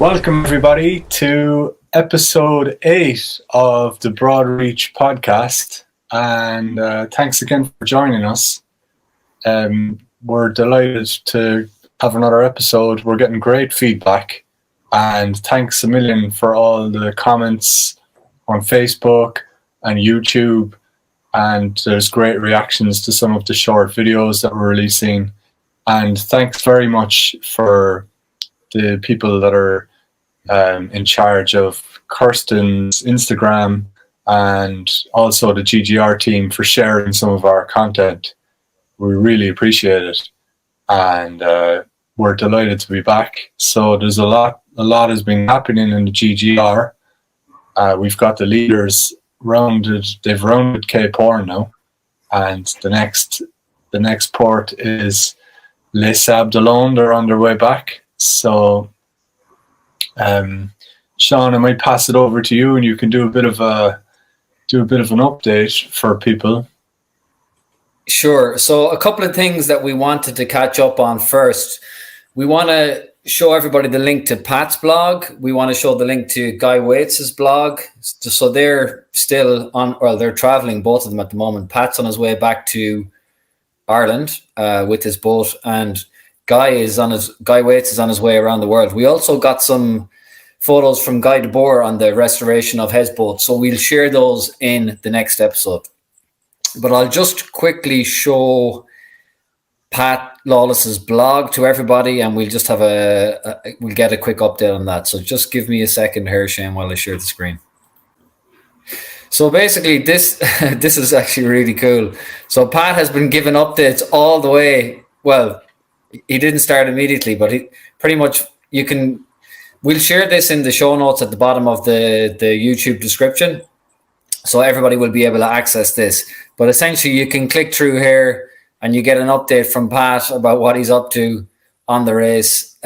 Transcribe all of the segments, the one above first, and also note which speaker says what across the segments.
Speaker 1: Welcome, everybody, to episode 8 of the Broad Reach podcast. And thanks again for joining us. We're delighted to have another episode. We're getting great feedback. And thanks a million for all the comments on Facebook and YouTube. And there's great reactions to some of the short videos that we're releasing. And thanks very much for the people that are in charge of Kirsten's Instagram and also the GGR team for sharing some of our content. We really appreciate it. And we're delighted to be back. So there's a lot has been happening in the GGR. We've got the leaders they've rounded Cape Horn now. And the next port is Les Sables d'Olonne. They're on their way back. So Sean, I might pass it over to you and you can do a bit of an update for people.
Speaker 2: Sure. So a couple of things that we wanted to catch up on first. We want to show everybody the link to Pat's blog. We want to show the link to Guy Waits's blog. So they're still on, well, they're traveling, both of them at the moment. Pat's on his way back to Ireland with his boat, and Guy Waits is on his way around the world. We also got some photos from Guy de Boer on the restoration of his boat. So we'll share those in the next episode. But I'll just quickly show Pat Lawless's blog to everybody, and we'll just have we'll get a quick update on that. So just give me a second here, Shane, while I share the screen. So basically this is actually really cool. So Pat has been giving updates all the way. Well, he didn't start immediately, but he pretty much, we'll share this in the show notes at the bottom of the YouTube description. So everybody will be able to access this. But essentially you can click through here and you get an update from Pat about what he's up to on the race.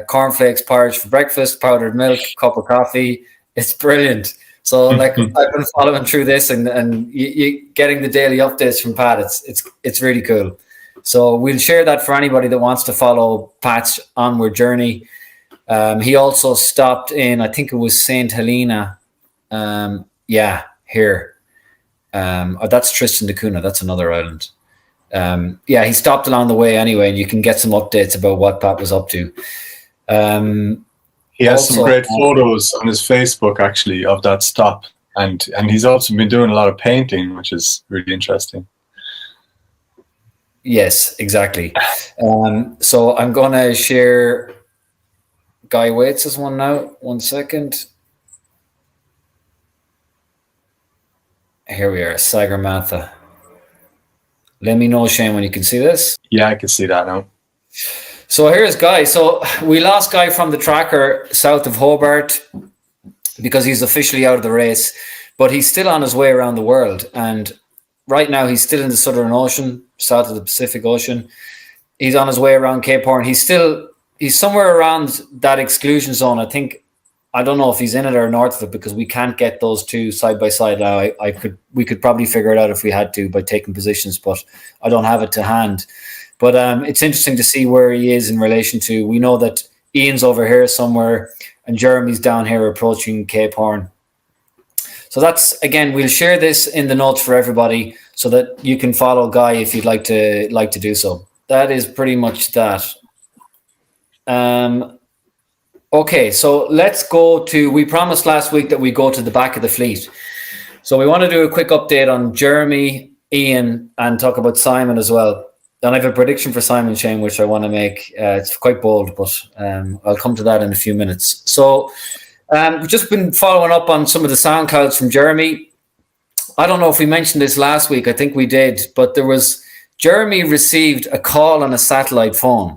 Speaker 2: Cornflakes, porridge for breakfast, powdered milk, cup of coffee. It's brilliant. So like I've been following through this and you getting the daily updates from Pat. It's really cool. So we'll share that for anybody that wants to follow Pat's onward journey. He also stopped in, I think it was St. Helena. Here. That's Tristan da Cunha. That's another island. He stopped along the way anyway, and you can get some updates about what Pat was up to.
Speaker 1: He has some great photos on his Facebook, actually, of that stop. And he's also been doing a lot of painting, which is really interesting.
Speaker 2: Yes, exactly. So I'm going to share Guy Waits' one now. 1 second. Here we are, Sagarmatha. Let me know, Shane, when you can see this.
Speaker 1: Yeah, I can see that now.
Speaker 2: So here's Guy. So we lost Guy from the tracker south of Hobart because he's officially out of the race, but he's still on his way around the world. And right now he's still in the Southern Ocean, south of the Pacific Ocean. He's on his way around Cape Horn. He's somewhere around that exclusion zone. I don't know if he's in it or north of it because we can't get those two side by side now. We could probably figure it out if we had to by taking positions, but I don't have it to hand. But it's interesting to see where he is in relation to. We know that Ian's over here somewhere and Jeremy's down here approaching Cape Horn. So that's, again, we'll share this in the notes for everybody so that you can follow Guy if you'd like to do so. That is pretty much that. Okay, so let's go to, we promised last week that we go to the back of the fleet. So we want to do a quick update on Jeremy, Ian, and talk about Simon as well. And I have a prediction for Simon, Shane, which I want to make. It's quite bold, but I'll come to that in a few minutes. So we've just been following up on some of the sound clouds from Jeremy. I don't know if we mentioned this last week. I think we did, but Jeremy received a call on a satellite phone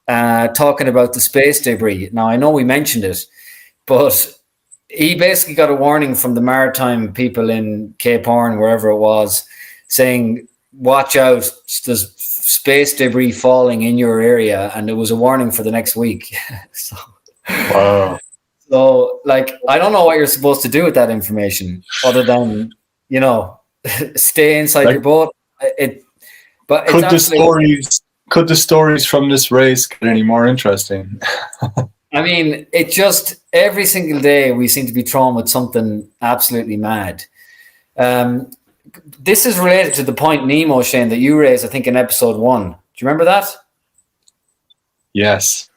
Speaker 2: talking about the space debris. Now, I know we mentioned it, but he basically got a warning from the maritime people in Cape Horn, wherever it was, saying, watch out, there's space debris falling in your area. And it was a warning for the next week.
Speaker 1: Wow.
Speaker 2: So, I don't know what you're supposed to do with that information other than, stay inside your boat.
Speaker 1: Could the stories from this race get any more interesting?
Speaker 2: I mean, it just every single day we seem to be thrown with something absolutely mad. This is related to the point, Nemo, Shane, that you raised, I think, in episode 1. Do you remember that?
Speaker 1: Yes.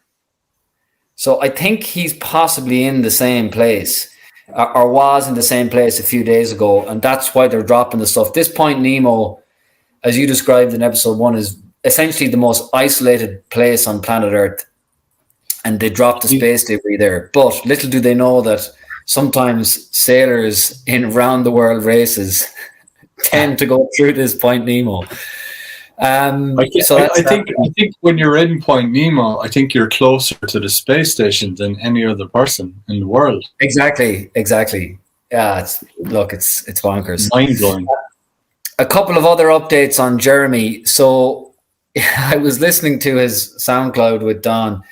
Speaker 2: So I think he's possibly in the same place, or was in the same place a few days ago, and that's why they're dropping the stuff. This point, Nemo, as you described in episode 1, is essentially the most isolated place on planet Earth, and they dropped the space debris there. But little do they know that sometimes sailors in round the world races tend to go through this point Nemo.
Speaker 1: I think when you're in Point Nemo, I think you're closer to the space station than any other person in the world.
Speaker 2: Exactly. Yeah, it's bonkers.
Speaker 1: Mind blowing.
Speaker 2: A couple of other updates on Jeremy. So I was listening to his SoundCloud with Don.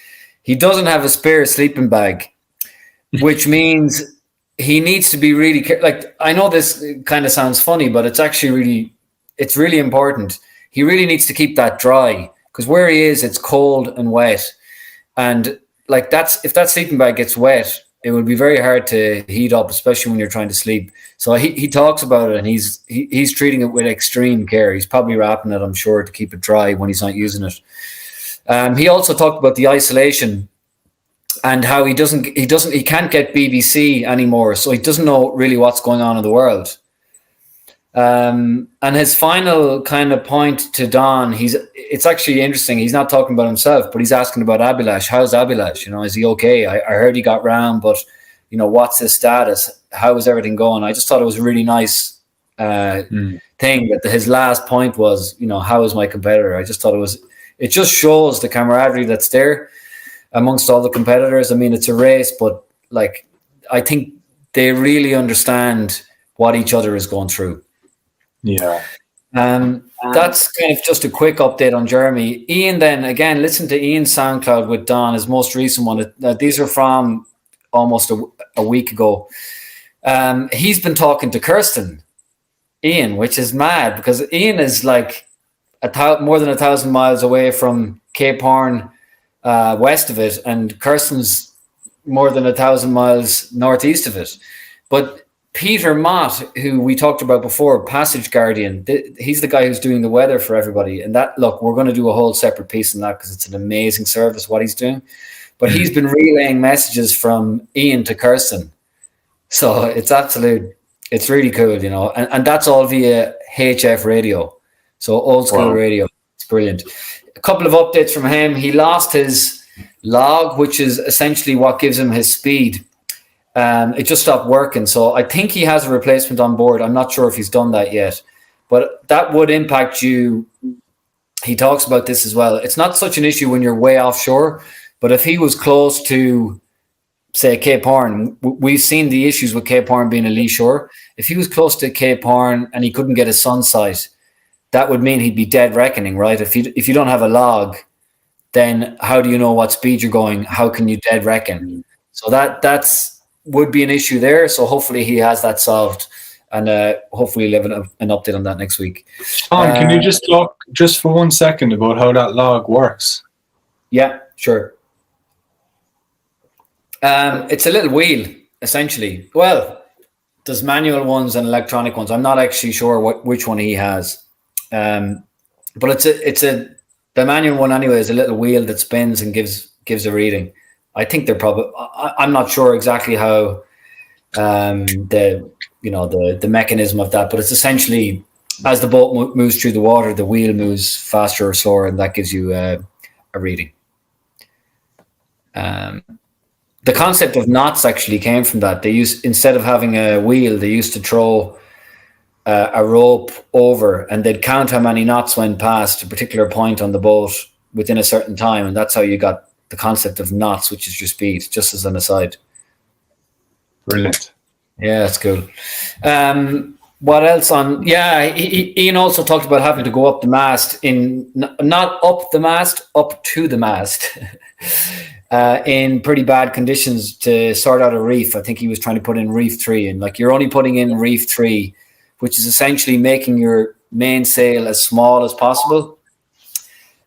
Speaker 2: He doesn't have a spare sleeping bag, which means he needs to be really like, I know this kind of sounds funny, but it's actually really important. He really needs to keep that dry, because where he is, it's cold and wet. And like if that sleeping bag gets wet, it would be very hard to heat up, especially when you're trying to sleep. So he talks about it, and he's treating it with extreme care. He's probably wrapping it, I'm sure, to keep it dry when he's not using it. He also talked about the isolation and how he can't get BBC anymore, so he doesn't know really what's going on in the world. And his final kind of point to Don, it's actually interesting. He's not talking about himself, but he's asking about Abhilash. How's Abhilash? Is he okay? I heard he got round, but what's his status? How is everything going? I just thought it was a really nice thing that his last point was, how is my competitor? I just thought it just shows the camaraderie that's there amongst all the competitors. I mean, it's a race, but like, I think they really understand what each other is going through.
Speaker 1: Yeah.
Speaker 2: That's kind of just a quick update on Jeremy. Ian, then again, listen to Ian's SoundCloud with Don, his most recent one. These are from almost a week ago. He's been talking to Kirsten, Ian, which is mad, because Ian is like more than 1,000 miles away from Cape Horn, west of it, and Kirsten's more than 1,000 miles northeast of it. But Peter Mott, who we talked about before, Passage Guardian, he's the guy who's doing the weather for everybody. And we're going to do a whole separate piece on that, because it's an amazing service what he's doing. But he's been relaying messages from Ian to Kirsten. So it's really cool, and that's all via HF radio. So old school radio. It's brilliant. A couple of updates from him. He lost his log, which is essentially what gives him his speed. It just stopped working. So I think he has a replacement on board. I'm not sure if he's done that yet, but that would impact you. He talks about this as well. It's not such an issue when you're way offshore, but if he was close to, say, Cape Horn, we've seen the issues with Cape Horn being a lee shore. If he was close to Cape Horn and he couldn't get a sun sight, that would mean he'd be dead reckoning, right? If you don't have a log, then how do you know what speed you're going? How can you dead reckon? So that's would be an issue there. So hopefully he has that solved, and hopefully we'll have an update on that next week.
Speaker 1: Sean, can you just talk just for 1 second about how that log works?
Speaker 2: Yeah, sure. It's a little wheel, essentially. Well, there's manual ones and electronic ones. I'm not actually sure which one he has, but the manual one anyway is a little wheel that spins and gives a reading. I think they're probably. I'm not sure exactly how the mechanism of that, but it's essentially as the boat moves through the water, the wheel moves faster or slower, and that gives you a reading. The concept of knots actually came from that. Instead of having a wheel, they used to throw a rope over, and they'd count how many knots went past a particular point on the boat within a certain time, and that's how you got the concept of knots, which is your speed, just as an aside.
Speaker 1: Brilliant.
Speaker 2: Yeah, that's cool. What else on? Yeah, Ian also talked about having to go up the mast not up the mast, up to the mast in pretty bad conditions to sort out a reef. I think he was trying to put in reef 3, and like you're only putting in reef 3, which is essentially making your mainsail as small as possible.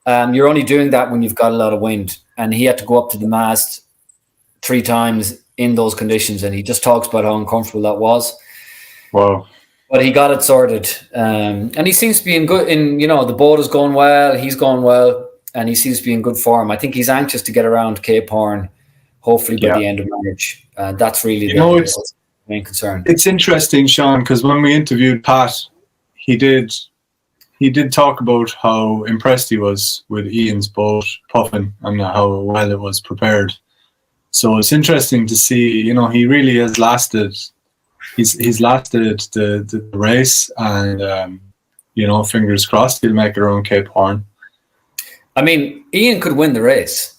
Speaker 2: You're only doing that when you've got a lot of wind, and he had to go up to the mast 3 times in those conditions, and he just talks about how uncomfortable that was.
Speaker 1: Wow.
Speaker 2: But he got it sorted, and he seems to be in good. The boat is going well. He's going well, and he seems to be in good form. I think he's anxious to get around Cape Horn, hopefully by the end of March. That's really the main concern.
Speaker 1: It's interesting, Sean, because when we interviewed Pat, he did talk about how impressed he was with Ian's boat, Puffin, and how well it was prepared. So it's interesting to see. He really has lasted. He's lasted the race, and fingers crossed he'll make it around Cape Horn.
Speaker 2: I mean, Ian could win the race.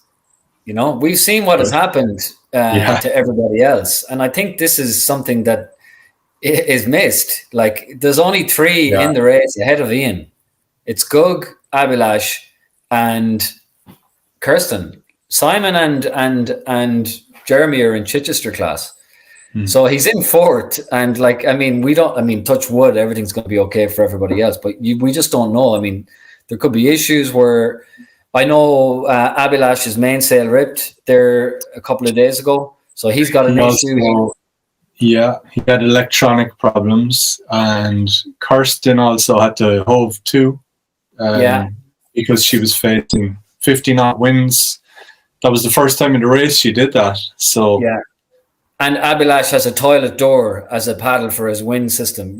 Speaker 2: We've seen what has happened to everybody else, and I think this is something that is missed. Like, there's only 3 in the race ahead of Ian. It's Gugg, Abhilash, and Kirsten. Simon and Jeremy are in Chichester class. So he's in 4th, and touch wood, everything's going to be okay for everybody else, but we just don't know. I mean, there could be issues where I know Abhilash's mainsail ripped there a couple of days ago, so he's got an issue.
Speaker 1: Yeah, he had electronic problems, and Kirsten also had to hove too, because she was facing 50-knot winds. That was the first time in the race she did that. So
Speaker 2: yeah. And Abhilash has a toilet door as a paddle for his wind steering system.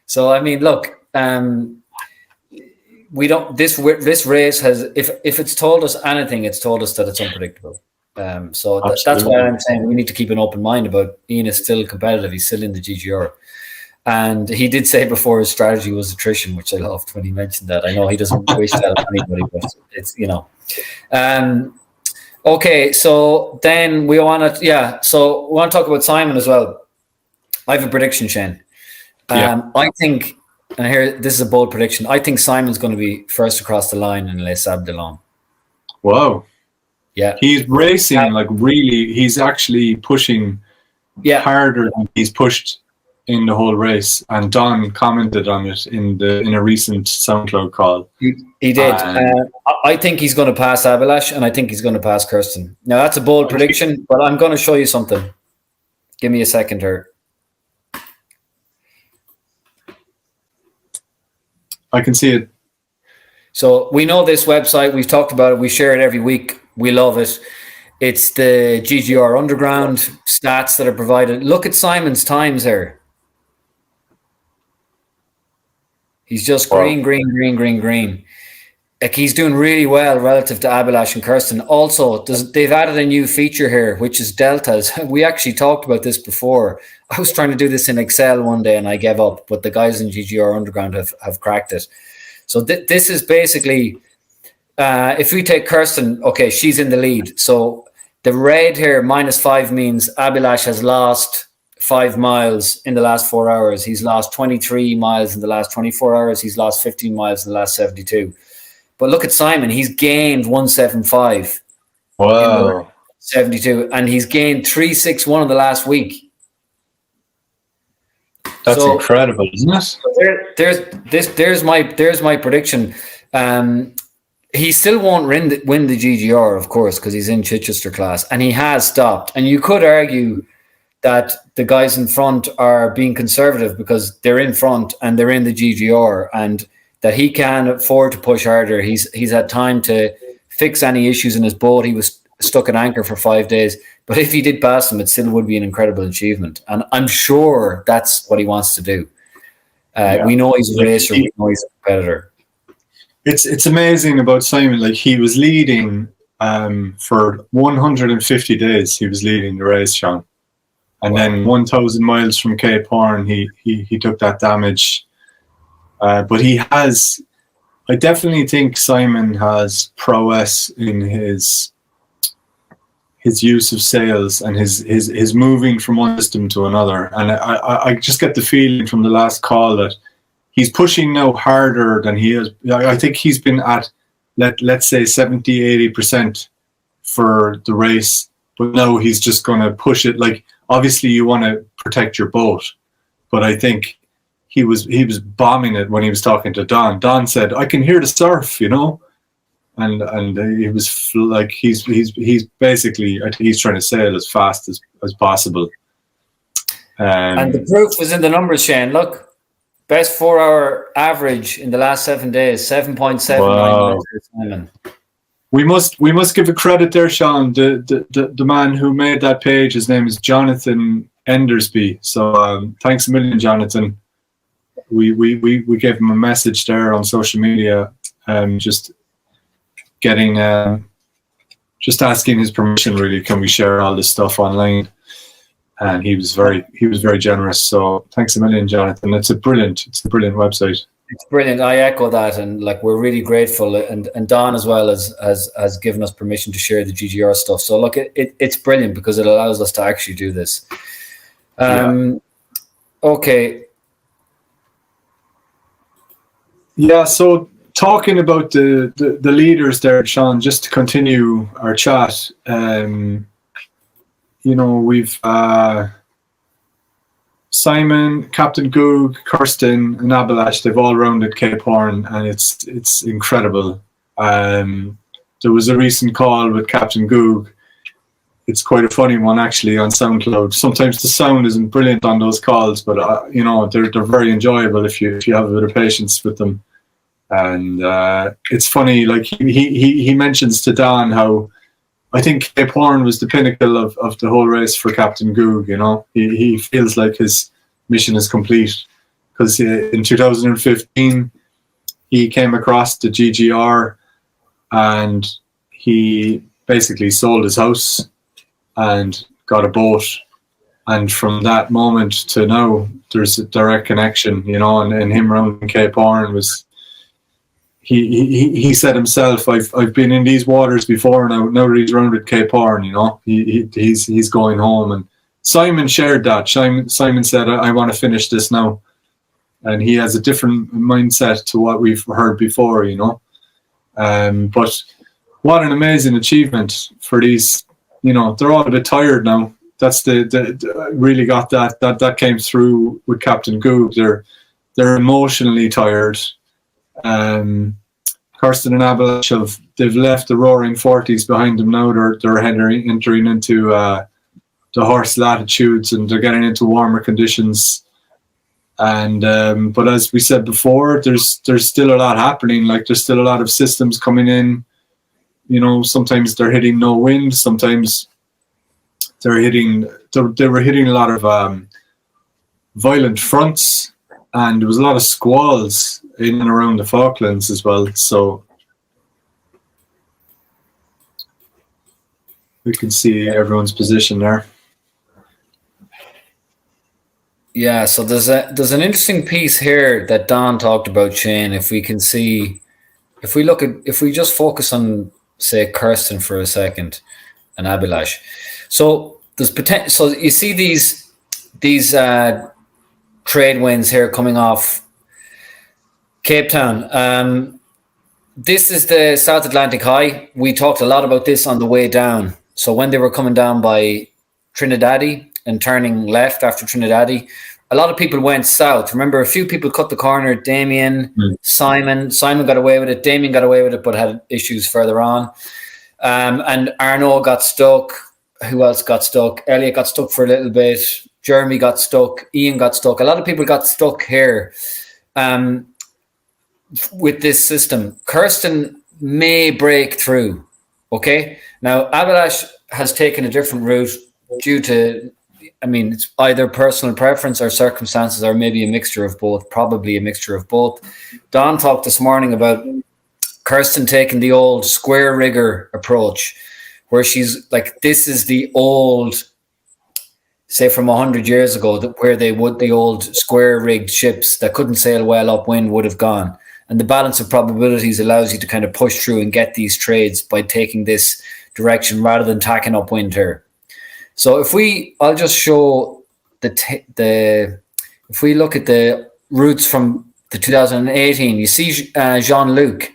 Speaker 2: So I mean, look, we don't. This race has, if it's told us anything, it's told us that it's unpredictable. So that's why I'm saying we need to keep an open mind about Ian is still competitive. He's still in the GGR, and he did say before his strategy was attrition, which I loved when he mentioned that. I know he doesn't wish that on anybody, but it's Okay, so then we want to, so we want to talk about Simon as well. I have a prediction, Shane. I think, and here, this is a bold prediction. I think Simon's going to be first across the line in Les Sables d'Olonne.
Speaker 1: Wow.
Speaker 2: Yeah.
Speaker 1: He's racing, really, he's actually pushing harder than he's pushed in the whole race. And Don commented on it in a recent SoundCloud call.
Speaker 2: He did. I think he's going to pass Abhilash, and I think he's going to pass Kirsten. Now, that's a bold prediction, but I'm going to show you something. Give me a second here.
Speaker 1: I can see it.
Speaker 2: So we know this website. We've talked about it. We share it every week. We love it. It's the GGR Underground stats that are provided. Look at Simon's times there. He's just green. Like, he's doing really well relative to Abhilash and Kirsten. Also, they've added a new feature here, which is deltas. We actually talked about this before. I was trying to do this in Excel one day and I gave up, but the guys in GGR Underground have cracked it. So this is basically, if we take Kirsten, okay, she's in the lead. So the red here, -5, means Abhilash has lost 5 miles in the last 4 hours. He's lost 23 miles in the last 24 hours. He's lost 15 miles in the last 72. But look at Simon. He's gained 175.
Speaker 1: Wow.
Speaker 2: 72. And he's gained 361 in the last week.
Speaker 1: That's incredible, isn't it?
Speaker 2: There's my prediction. He still won't win the GGR, of course, because he's in Chichester class. And he has stopped. And you could argue that the guys in front are being conservative because they're in front and they're in the GGR, and that he can afford to push harder. He's had time to fix any issues in his boat. He was stuck at anchor for 5 days, but if he did pass him, it still would be an incredible achievement. And I'm sure that's what he wants to do. We know he's a racer. We know he's a competitor.
Speaker 1: It's amazing about Simon. Like, he was leading for 150 days. He was leading the race, Sean. And then 1,000 miles from Cape Horn, he took that damage. But I definitely think Simon has prowess in his use of sails and his moving from one system to another. And I just get the feeling from the last call that he's pushing now harder than he is. I think he's been at, let's say, 70-80% for the race. But now he's just going to push it. Like, obviously you want to protect your boat, but I think he was bombing it when he was talking to Don. Don said, "I can hear the surf," and he was like he's basically, I think he's trying to sail as fast as possible.
Speaker 2: And the proof was in the numbers, Shane. Look, best 4-hour average in the last 7 days, 7.79 meters.
Speaker 1: We must give a credit there, Sean. The man who made that page, his name is Jonathan Endersby. So thanks a million, Jonathan. We gave him a message there on social media, just getting just asking his permission. Really, can we share all this stuff online? And he was very generous. So thanks a million, Jonathan. It's a brilliant website.
Speaker 2: It's brilliant. I echo that, and like we're really grateful. And Don as well has given us permission to share the GGR stuff. So look, it's brilliant because it allows us to actually do this. Okay.
Speaker 1: Yeah. So talking about the leaders there, Sean, just to continue our chat. We've Simon, Captain Gugg, Kirsten, and Abalash. They've all rounded Cape Horn, and it's incredible. There was a recent call with Captain Gugg. It's quite a funny one, actually, on SoundCloud. Sometimes the sound isn't brilliant on those calls, but they're very enjoyable if you have a bit of patience with them. And it's funny, like he mentions to Don how I think Cape Horn was the pinnacle of the whole race for Captain Gugg. He feels like his mission is complete because in 2015 he came across the GGR and he basically sold his house and got a boat, and from that moment to now there's a direct connection, and him rounding Cape Horn was. He said himself, I've been in these waters before now that he's rounded Cape Horn, he's going home. And Simon shared that. Simon said, I want to finish this now. And he has a different mindset to what we've heard before, But what an amazing achievement for these, they're all a bit tired now. That's the really got that came through with Captain Gugg. They're emotionally tired. Kirsten and Abalash they've left the roaring 40s behind them now. They're entering into the horse latitudes, and they're getting into warmer conditions. And but as we said before, there's still a lot happening. Like there's still a lot of systems coming in. Sometimes they're hitting no wind. Sometimes they were hitting a lot of violent fronts. And there was a lot of squalls in and around the Falklands as well. So we can see everyone's position there.
Speaker 2: Yeah, so there's an interesting piece here that Don talked about, Shane. If we can see, if we just focus on, say, Kirsten for a second and Abalash. So there's potential. So you see these trade winds here coming off Cape Town. This is the South Atlantic High. We talked a lot about this on the way down. So when they were coming down by Trinidadi and turning left after Trinidadi, a lot of people went south. Remember, a few people cut the corner. Damien, Simon got away with it. Damien got away with it, but had issues further on. And Arnaud got stuck. Who else got stuck? Elliot got stuck for a little bit. Jeremy got stuck. Ian got stuck. A lot of people got stuck here with this system. Kirsten may break through. Okay. Now, Abalash has taken a different route due to, it's either personal preference or circumstances, or maybe a mixture of both, probably a mixture of both. Don talked this morning about Kirsten taking the old square rigger approach, where she's like, this is the old, say from 100 years ago, where the old square rigged ships that couldn't sail well upwind would have gone. And the balance of probabilities allows you to kind of push through and get these trades by taking this direction rather than tacking upwind here. So I'll just show if we look at the routes from the 2018, you see Jean-Luc,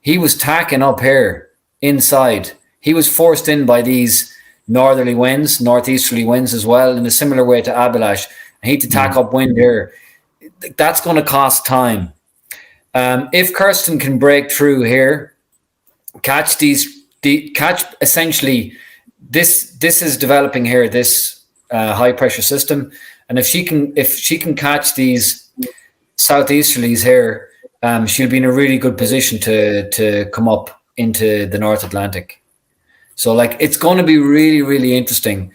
Speaker 2: he was tacking up here inside. He was forced in by these northerly winds, northeasterly winds as well, in a similar way to Abalash. I hate to tack upwind here. That's going to cost time. If Kirsten can break through here, catch essentially this is developing here, this high pressure system, and if she can catch these southeasterlies here, she'll be in a really good position to come up into the North Atlantic. So like it's going to be really, really interesting.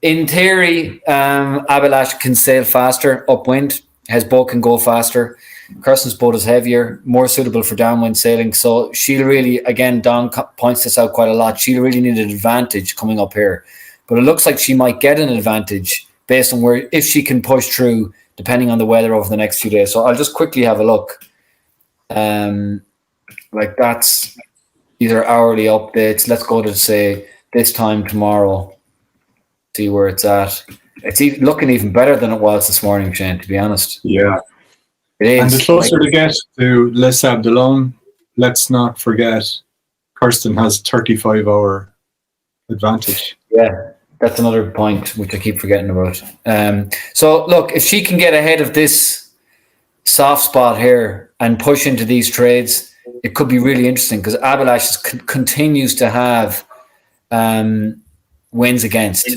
Speaker 2: In theory, Abalash can sail faster upwind. His boat can go faster. Kirsten's boat is heavier, more suitable for downwind sailing. So she'll really, again, Don points this out quite a lot, she'll really need an advantage coming up here. But it looks like she might get an advantage based on where, if she can push through, depending on the weather over the next few days. So I'll just quickly have a look. Like that's either hourly updates. Let's go to, say, this time tomorrow. See where it's at. It's looking even better than it was this morning, Shane, to be honest.
Speaker 1: Yeah.
Speaker 2: It is.
Speaker 1: And the closer to get to Les Sables, let's not forget Kirsten has 35-hour advantage.
Speaker 2: Yeah, that's another point which I keep forgetting about. So, look, if she can get ahead of this soft spot here and push into these trades, it could be really interesting because Abalash continues to have wins against.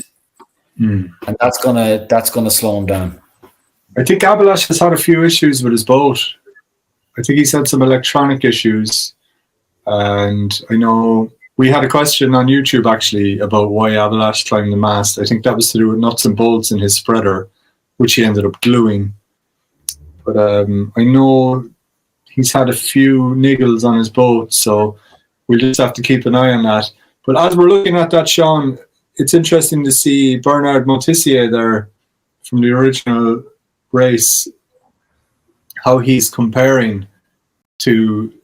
Speaker 2: And that's gonna slow him down.
Speaker 1: I think Abalash has had a few issues with his boat. I think he's had some electronic issues, and I know we had a question on YouTube actually about why Abalash climbed the mast. I think that was to do with nuts and bolts in his spreader, which he ended up gluing. But I know he's had a few niggles on his boat, so we'll just have to keep an eye on that. But as we're looking at that, Sean, it's interesting to see Bernard Motissier there from the original race, how he's comparing to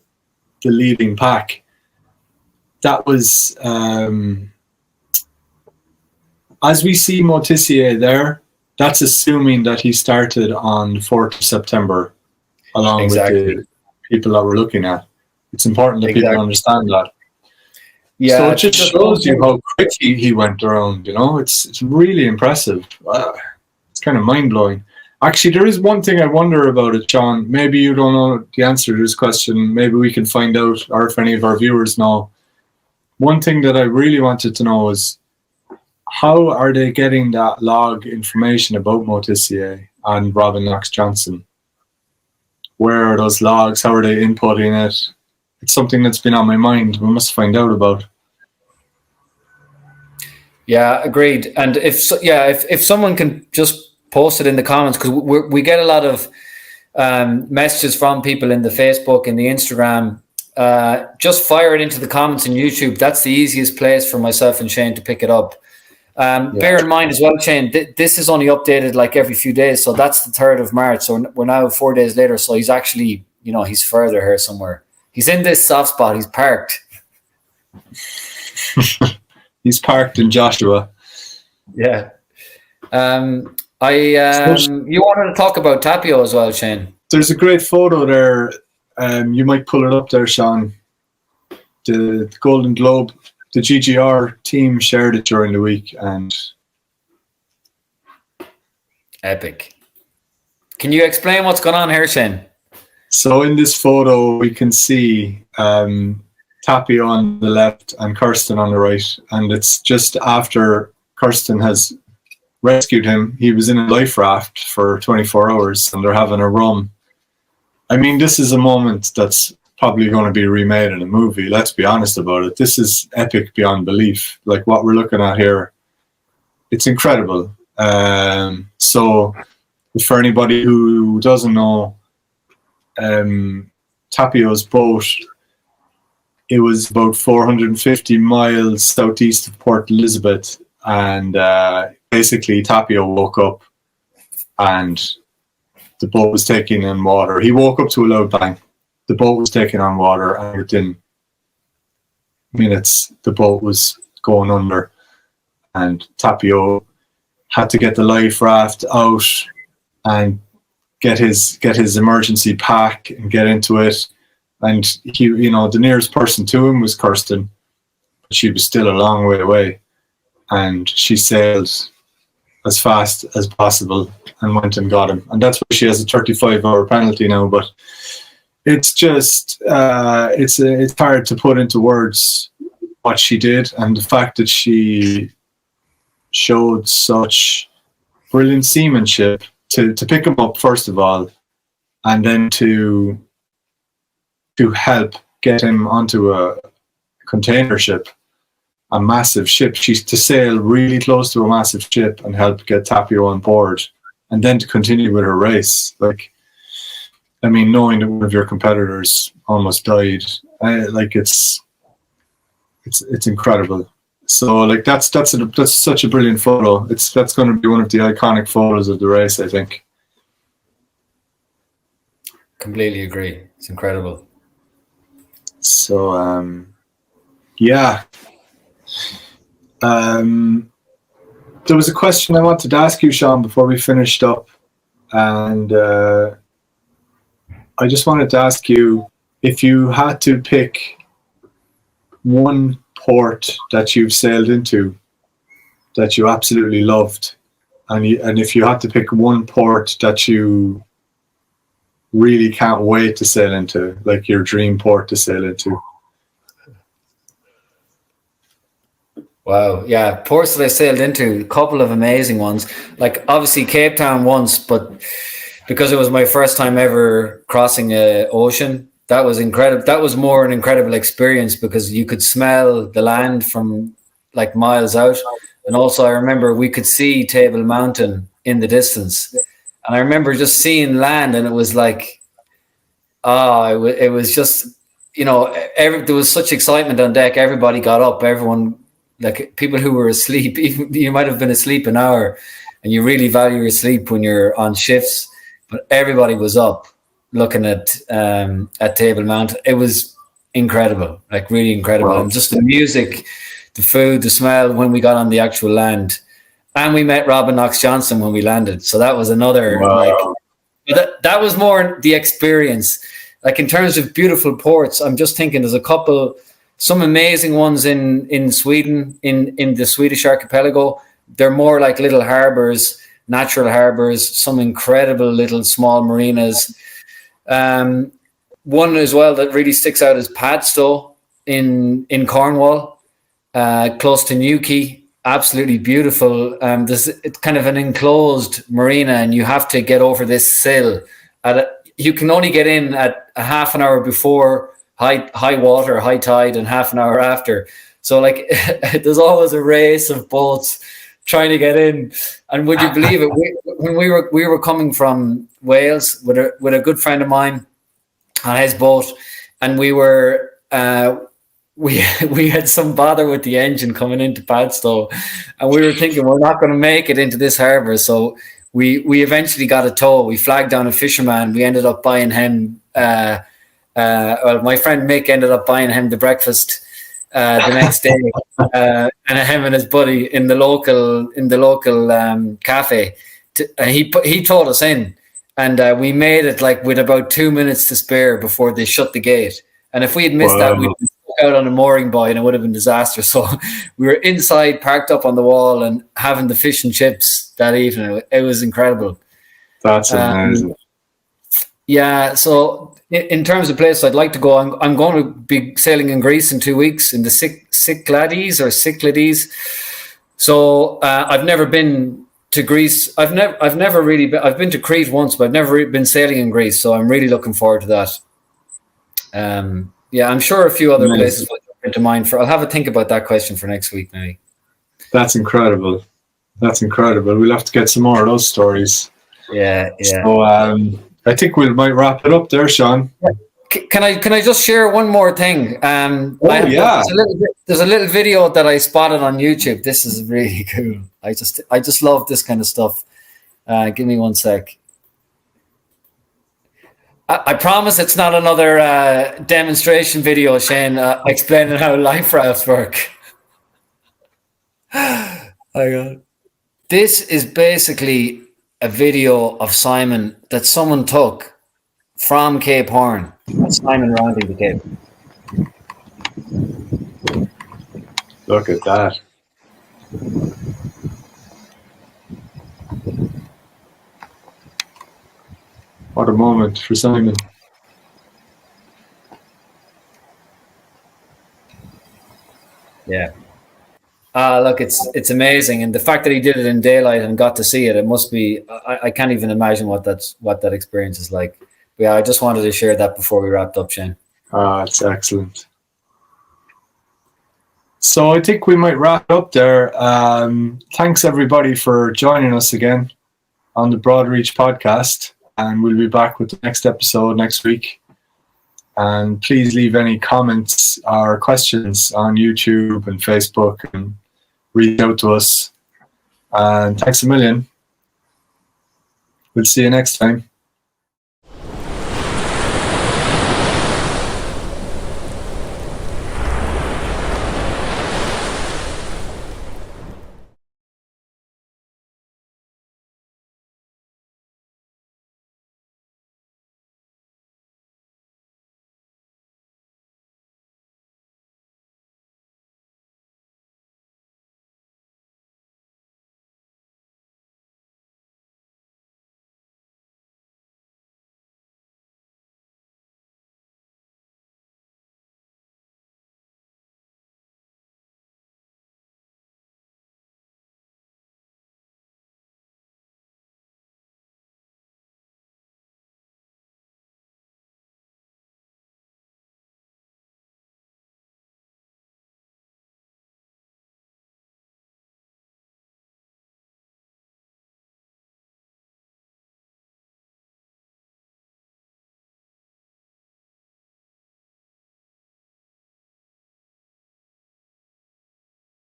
Speaker 1: the leading pack. That was, as we see Motissier there, that's assuming that he started on the 4th of September, along with the people that we're looking at. It's important that people understand that. Yeah, so it just shows you how quickly he went around, you know. It's really impressive. It's kind of mind-blowing. Actually, there is one thing I wonder about it, Sean. Maybe you don't know the answer to this question. Maybe we can find out, or if any of our viewers know. One thing that I really wanted to know is, how are they getting that log information about Motissier and Robin Knox-Johnson? Where are those logs? How are they inputting it? It's something that's been on my mind. We must find out about. Yeah,
Speaker 2: agreed. And if someone can just post it in the comments, because we get a lot of messages from people in the Facebook and the Instagram. Just fire it into the comments in YouTube. That's the easiest place for myself and Shane to pick it up. Bear in mind as well, Shane, this is only updated like every few days. So that's the 3rd of March. So we're now 4 days later. So he's actually, he's further here somewhere. He's in this soft spot. He's parked.
Speaker 1: He's parked in Joshua.
Speaker 2: Yeah. You wanted to talk about Tapio as well, Shane.
Speaker 1: There's a great photo there. You might pull it up there, Sean. The Golden Globe, the GGR team shared it during the week, and
Speaker 2: epic. Can you explain what's going on here, Shane?
Speaker 1: So in this photo, we can see Tapio on the left and Kirsten on the right. And it's just after Kirsten has rescued him. He was in a life raft for 24 hours and they're having a rum. I mean, this is a moment that's probably going to be remade in a movie. Let's be honest about it. This is epic beyond belief. Like what we're looking at here, it's incredible. So for anybody who doesn't know, Tapio's boat, it was about 450 miles southeast of Port Elizabeth, and basically Tapio woke up and the boat was taking in water. He woke up to a loud bang. The boat was taking on water, and within minutes the boat was going under, and Tapio had to get the life raft out and get his emergency pack and get into it. And he, the nearest person to him was Kirsten, but she was still a long way away, and she sailed as fast as possible and went and got him. And that's why she has a 35-hour penalty now. But it's just it's hard to put into words what she did, and the fact that she showed such brilliant seamanship to pick him up first of all, and then to help get him onto a container ship, a massive ship. She's to sail really close to a massive ship and help get Tapio on board, and then to continue with her race. Like, I mean, knowing that one of your competitors almost died, it's incredible. So, like, that's such a brilliant photo. That's going to be one of the iconic photos of the race, I think.
Speaker 2: Completely agree. It's incredible.
Speaker 1: So, yeah. There was a question I wanted to ask you, Sean, before we finished up, and I just wanted to ask you if you had to pick one port that you've sailed into that you absolutely loved, and if you had to pick one port that you really can't wait to sail into, like your dream port to sail into.
Speaker 2: Wow, yeah, ports that I sailed into, a couple of amazing ones. Like, obviously Cape Town once, but because it was my first time ever crossing an ocean, that was incredible. That was more an incredible experience because you could smell the land from like miles out. And also I remember we could see Table Mountain in the distance. And I remember just seeing land, and it was like, it was just, you know, there was such excitement on deck. Everybody got up, everyone, like people who were asleep, even you might have been asleep an hour, and you really value your sleep when you're on shifts, but everybody was up looking at Table Mountain. It was incredible, like really incredible. Wow. And just the music, the food, the smell when we got on the actual land. And we met Robin Knox Johnson when we landed. So that was another, wow. Like, that was more the experience. Like, in terms of beautiful ports, I'm just thinking there's some amazing ones in Sweden, in the Swedish archipelago. They're more like little harbors, natural harbors, some incredible little small marinas. One as well that really sticks out is Padstow in Cornwall, close to Newquay. Absolutely beautiful. It's kind of an enclosed marina, and you have to get over this sill. You can only get in at a half an hour before high water, high tide, and half an hour after. So, like, there's always a race of boats trying to get in. And would you believe it? When we were coming from Wales with a good friend of mine on his boat, and we were. We had some bother with the engine coming into Padstow, and we were thinking we're not going to make it into this harbour. So we eventually got a tow. We flagged down a fisherman. We ended up buying him. My friend Mick ended up buying him the breakfast the next day, and him and his buddy in the local cafe. He towed us in, and we made it like with about 2 minutes to spare before they shut the gate. And if we had missed that, we'd out on a mooring buoy, and it would have been disaster. So we were inside, parked up on the wall, and having the fish and chips that evening. It was incredible.
Speaker 1: That's amazing.
Speaker 2: Yeah. So in terms of places I'd like to go, I'm going to be sailing in Greece in 2 weeks in the Cyclades. So I've never been to Greece. I've never really been. I've been to Crete once, but I've never been sailing in Greece. So I'm really looking forward to that. Yeah, I'm sure a few other places will come into mind. I'll have a think about that question for next week, maybe.
Speaker 1: That's incredible. We'll have to get some more of those stories.
Speaker 2: Yeah.
Speaker 1: So I think we might wrap it up there, Sean.
Speaker 2: Can I just share one more thing?
Speaker 1: Yeah.
Speaker 2: There's a little video that I spotted on YouTube. This is really cool. I just love this kind of stuff. Give me 1 sec. I promise it's not another demonstration video, Shane, explaining how life rafts work. This is basically a video of Simon that someone took from Cape Horn. Simon rounding the Cape.
Speaker 1: Look at that. What a moment for Simon.
Speaker 2: Yeah. Look, it's amazing, and the fact that he did it in daylight and got to see it, it must be. I can't even imagine what that experience is like. But yeah, I just wanted to share that before we wrapped up, Shane.
Speaker 1: It's excellent. So I think we might wrap it up there. Thanks everybody for joining us again on the Broad Reach podcast, and we'll be back with the next episode next week. And please leave any comments or questions on YouTube and Facebook and reach out to us. And thanks a million. We'll see you next time.